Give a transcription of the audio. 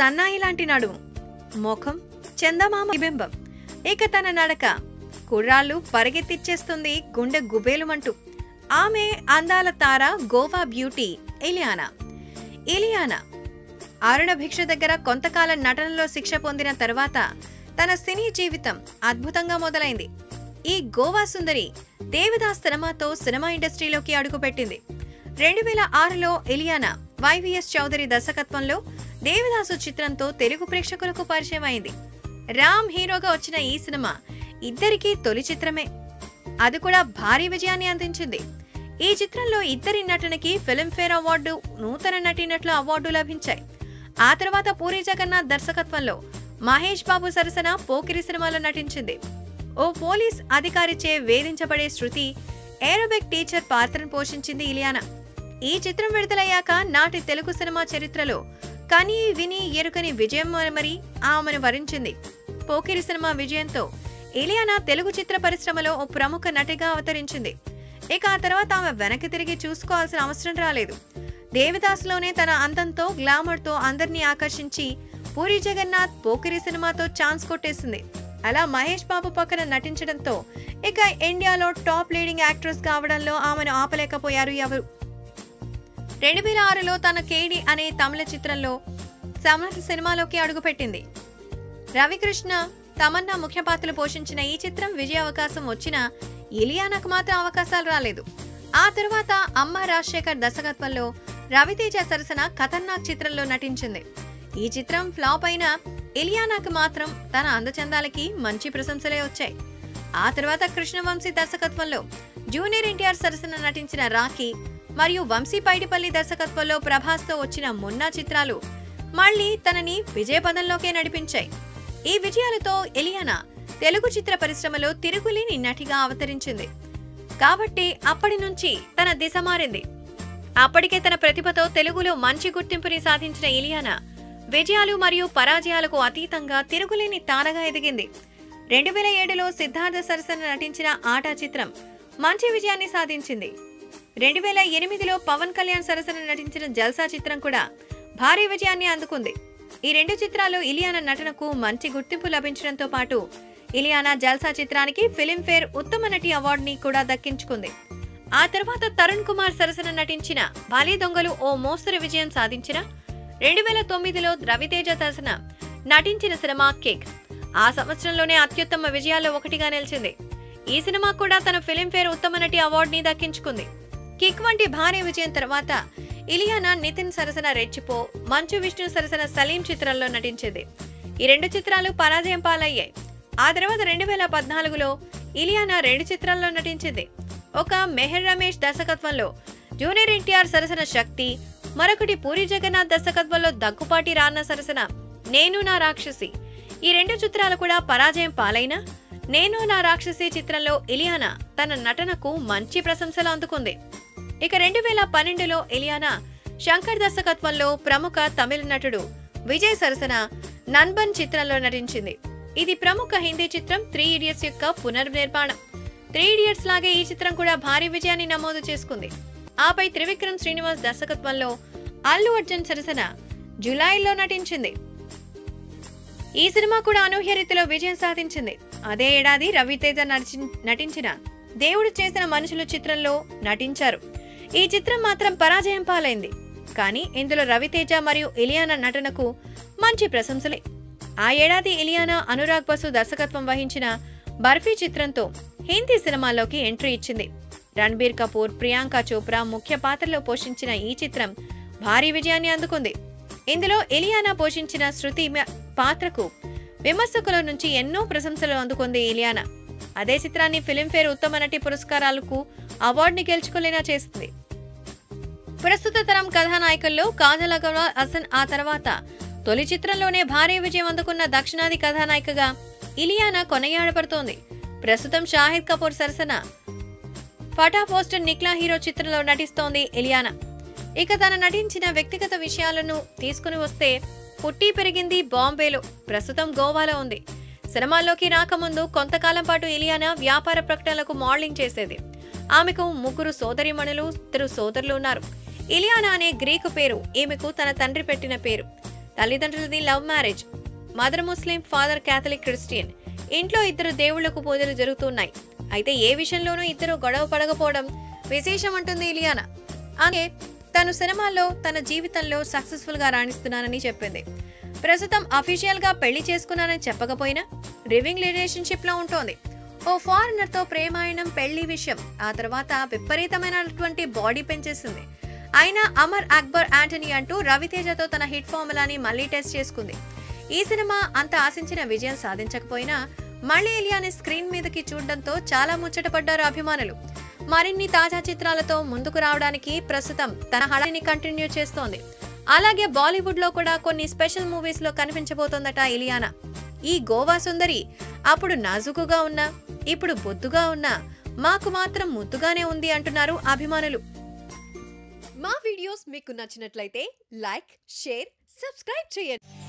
సన్నాయి లాంటి నడుము, ముఖం చందమామ బింబం. ఇక తన నడక కుర్రాళ్ళు పరిగెత్తిచ్చేస్తుంది గుండె గుబేలుమంటూ. ఆమె అందాల తార, గోవా బ్యూటీ ఇలియానా. ఇలియానా అరుణ భిక్ష దగ్గర కొంతకాలం నటనలో శిక్ష పొందిన తరువాత తన సినీ జీవితం అద్భుతంగా మొదలైంది. ఈ గోవా సుందరి దేవదాస్ సినిమాతో సినిమా ఇండస్ట్రీలోకి అడుగుపెట్టింది. 2006లో ఇలియానా వైవిఎస్ చౌదరి దర్శకత్వంలో దేవదాసు చిత్రంతో తెలుగు ప్రేక్షకులకు పరిచయం అయింది. రామ్ హీరోగా వచ్చిన ఈ సినిమా ఇద్దరికీ తొలి చిత్రమే. అది కూడా భారీ విజయాన్ని అందించింది. ఈ చిత్రంలో ఇద్దరి నటనకి ఫిల్మ్ఫేర్ అవార్డు, నూతన నటీనటుల అవార్డు లభించాయి. ఆ తర్వాత పూరి జగన్నాథ్ దర్శకత్వంలో మహేష్ బాబు సరసన పోకిరి సినిమాలో నటించింది. ఓ పోలీస్ అధికారిచే వేధించబడే శృతి ఏరోబిక్ టీచర్ పాత్రను పోషించింది ఇలియానా. ఈ చిత్రం విడుదలయ్యాక నాటి తెలుగు సినిమా చరిత్రలో కని విని ఎరుకని విజయం మరి ఆమెను వరించింది. పోకిరి సినిమా విజయంతో ఇలియానా తెలుగు చిత్ర పరిశ్రమలో ఓ ప్రముఖ నటిగా అవతరించింది. ఇక ఆ తర్వాత ఆమె వెనక్కి తిరిగి చూసుకోవాల్సిన అవసరం రాలేదు. దేవదాస్లోనే తన అందంతో, గ్లామర్తో అందరినీ ఆకర్షించి పూరి జగన్నాథ్ పోకిరి సినిమాతో ఛాన్స్ కొట్టేసింది. అలా మహేష్ బాబు పక్కన నటించడంతో ఇక ఇండియాలో టాప్ లీడింగ్ యాక్ట్రెస్ కావడంలో ఆమెను ఆపలేకపోయారు ఎవరు. 2006లో తన కేడి అనే తమిళ చిత్రంలో సమర్థ సినిమాలోకి అడుగుపెట్టింది. రవికృష్ణ, తమన్నా ముఖ్య పాత్రలు పోషించిన ఈ చిత్రం విజయ అవకాశం వచ్చినా ఇలియానాకు మాత్రం అవకాశాలు రాలేదు. ఆ తరువాత అమ్మ రాజశేఖర్ దర్శకత్వంలో రవితేజ సరసన ఖతర్నాక్ చిత్రంలో నటించింది. ఈ చిత్రం ఫ్లాప్ అయినా ఇలియానాకు మాత్రం తన అందచందాలకి మంచి ప్రశంసలే వచ్చాయి. ఆ తర్వాత కృష్ణవంశీ దర్శకత్వంలో జూనియర్ ఎన్టీఆర్ సరసన నటించిన రాఖీ మరియు వంశీ పైడిపల్లి దర్శకత్వంలో ప్రభాస్తో వచ్చిన మున్నా చిత్రాలు మళ్లీ తనని విజయపదంలోకే నడిపించాయి. ఈ విజయాలతో ఇలియానా తెలుగు చిత్ర పరిశ్రమలో తిరుగులేని నటిగా అవతరించింది. కాబట్టి అప్పటి నుంచి తన దిశ మారింది. అప్పటికే తన ప్రతిభతో తెలుగులో మంచి గుర్తింపుని సాధించిన ఇలియానా విజయాలు మరియు పరాజయాలకు అతీతంగా తిరుగులేని తారగా ఎదిగింది. 2007లో సిద్ధార్థ సరసన నటించిన ఆటా చిత్రం మంచి విజయాన్ని సాధించింది. 2008లో పవన్ కళ్యాణ్ సరసన నటించిన జల్సా చిత్రం కూడా భారీ విజయాన్ని అందుకుంది. ఈ రెండు చిత్రాలు ఇలియానా నటనకు మంచి గుర్తింపు లభించడంతో పాటు ఇలియానా జల్సా చిత్రానికి ఫిల్మ్ఫేర్ ఉత్తమ నటి అవార్డుని కూడా దక్కించుకుంది. ఆ తర్వాత తరుణ్ కుమార్ సరసన నటించిన బాలీ దొంగలు ఓ మోస్తరు విజయం సాధించిన 2009లో రవితేజ సరసన నటించిన సినిమా కిక్ ఆ సంవత్సరంలోనే అత్యుత్తమ విజయాల్లో ఒకటిగా నిలిచింది. ఈ సినిమా కూడా తన ఫిల్మ్ఫేర్ ఉత్తమ నటి అవార్డుని దక్కించుకుంది. కిక్ వంటి భారీ విజయం తర్వాత ఇలియానా నితిన్ సరసన రెచ్చిపో, మంచు విష్ణు సరసన సలీం చిత్రంలో నటించింది. ఈ రెండు చిత్రాలు పరాజయం పాలయ్యాయి. ఆ తర్వాత 2014లో ఇలియానా 2 చిత్రాల్లో నటించింది. ఒక మెహర్ రమేష్ దర్శకత్వంలో జూనియర్ ఎన్టీఆర్ సరసన శక్తి, మరొకటి పూరి జగన్నాథ్ దర్శకత్వంలో దగ్గుపాటి రాన్న సరసన నేను నా రాక్షసి. ఈ రెండు చిత్రాలు కూడా పరాజయం పాలైనా నేను నా రాక్షసి చిత్రంలో ఇలియానా తన నటనకు మంచి ప్రశంసలు అందుకుంది. ఇక 2012లో ఇలియానా శంకర్ దర్శకత్వంలో ప్రముఖ తమిళ నటుడు విజయ్ సరసన నన్బన్ చిత్రంలో నటించింది. ఇది ప్రముఖ హిందీ చిత్రం 3 ఇడియట్స్ యొక్క పునర్నిర్మాణం. 3 ఇడియట్స్ లాగే ఈ చిత్రం కూడా భారీ విజయాన్ని నమోదు చేసుకుంది. ఆపై త్రివిక్రమ్ శ్రీనివాస్ దర్శకత్వంలో అల్లు అర్జున్ సరసన జులైలో నటించింది. ఈ సినిమా కూడా అనూహ్య రీతిలో విజయం సాధించింది. అదే ఏడాది రవితేజ నటించిన దేవుడు చేసిన మనుషులు చిత్రంలో నటించారు. ఈ చిత్రం మాత్రం పరాజయం పాలైంది. కానీ ఇందులో రవితేజ మరియు ఇలియానా నటనకు మంచి ప్రశంసలే. ఆ ఏడాది ఇలియానా అనురాగ్ బసు దర్శకత్వం వహించిన బర్ఫీ చిత్రంతో హిందీ సినిమాల్లోకి ఎంట్రీ ఇచ్చింది. రణబీర్ కపూర్, ప్రియాంక చోప్రా ముఖ్య పాత్రలో పోషించిన ఈ చిత్రం భారీ విజయాన్ని అందుకుంది. ఇందులో ఇలియానా పోషించిన శృతి పాత్రకు విమర్శకుల నుంచి ఎన్నో ప్రశంసలు అందుకుంది ఇలియానా. అదే చిత్రాన్ని ఫిల్మ్ఫేర్ ఉత్తమ నటి పురస్కారాలకు అవార్డుని గెలుచుకునేలా చేసింది. ప్రస్తుత తరం కథానాయకుల్లో కాజల్ అగర్వాల్, హసన్ ఆ తర్వాత తొలి చిత్రంలోనే భారీ విజయం అందుకున్న దక్షిణాది కథానాయికగా ఇలియానా కొనయాడబడుతోంది. ప్రస్తుతం షాహిద్ కపూర్ సరసన ఫటా పోస్టర్ నిక్లా హీరో చిత్రంలో నటిస్తోంది ఇలియానా. ఇక తన నటించిన వ్యక్తిగత విషయాలను తీసుకుని వస్తే పుట్టి పెరిగింది బాంబేలో, ప్రస్తుతం గోవాలో ఉంది. సినిమాల్లోకి రాకముందు కొంతకాలం పాటు ఇలియానా వ్యాపార ప్రకటనలకు మోడలింగ్ చేసేది. ఆమెకు 3 సోదరీమణులు, 2 సోదరులు ఉన్నారు. ఇలియానా అనే గ్రీకు పేరు ఈమెకు తన తండ్రి పెట్టిన పేరు. తల్లిదండ్రులది లవ్ మ్యారేజ్, మదర్ ముస్లిం, ఫాదర్ క్యాథలిక్ క్రిస్టియన్. ఇంట్లో ఇద్దరు దేవుళ్లకు పూజలు జరుగుతున్నాయి. అయితే ఏ విషయంలోనూ ఇద్దరు గొడవ పడకపోవడం విశేషం అంటుంది ఇలియానా. అలాగే తను సినిమాల్లో తన జీవితంలో సక్సెస్ఫుల్ గా రాణిస్తున్నానని చెప్పింది. ప్రస్తుతం అఫీషియల్ గా పెళ్లి చేసుకున్నానని చెప్పకపోయినా లివింగ్ రిలేషన్షిప్ లో ఉంటోంది. ఓ ఫారినర్ తో ప్రేమాయణం, పెళ్లి విషయం, ఆ తర్వాత విపరీతమైనటువంటి బాడీ పెంచేసింది. అయినా అమర్ అక్బర్ యాంటనీ అంటూ రవితేజతో తన హిట్ ఫార్ములాని మళ్లీ టెస్ట్ చేసుకుంది. ఈ సినిమా అంత ఆశించిన విజయం సాధించకపోయినా మళ్లీ ఇలియాని స్క్రీన్ మీదకి చూడడంతో చాలా ముచ్చటపడ్డారు అభిమానులు. మరిన్ని తాజా చిత్రాలతో ముందుకు రావడానికి ప్రస్తుతం తన హడావిడిని కంటిన్యూ చేస్తోంది. అలాగే బాలీవుడ్ లో కూడా కొన్ని స్పెషల్ మూవీస్ లో కనిపించబోతోందట ఇలియానా. ఈ గోవా సుందరి అప్పుడు నాజుకుగా ఉన్నా, ఇప్పుడు బొద్దుగా ఉన్నా మాకు మాత్రం ముద్దుగానే ఉంది అంటున్నారు అభిమానులు. మా వీడియోస్ మీకు నచ్చినట్లయితే లైక్, షేర్, సబ్స్క్రైబ్ చేయండి.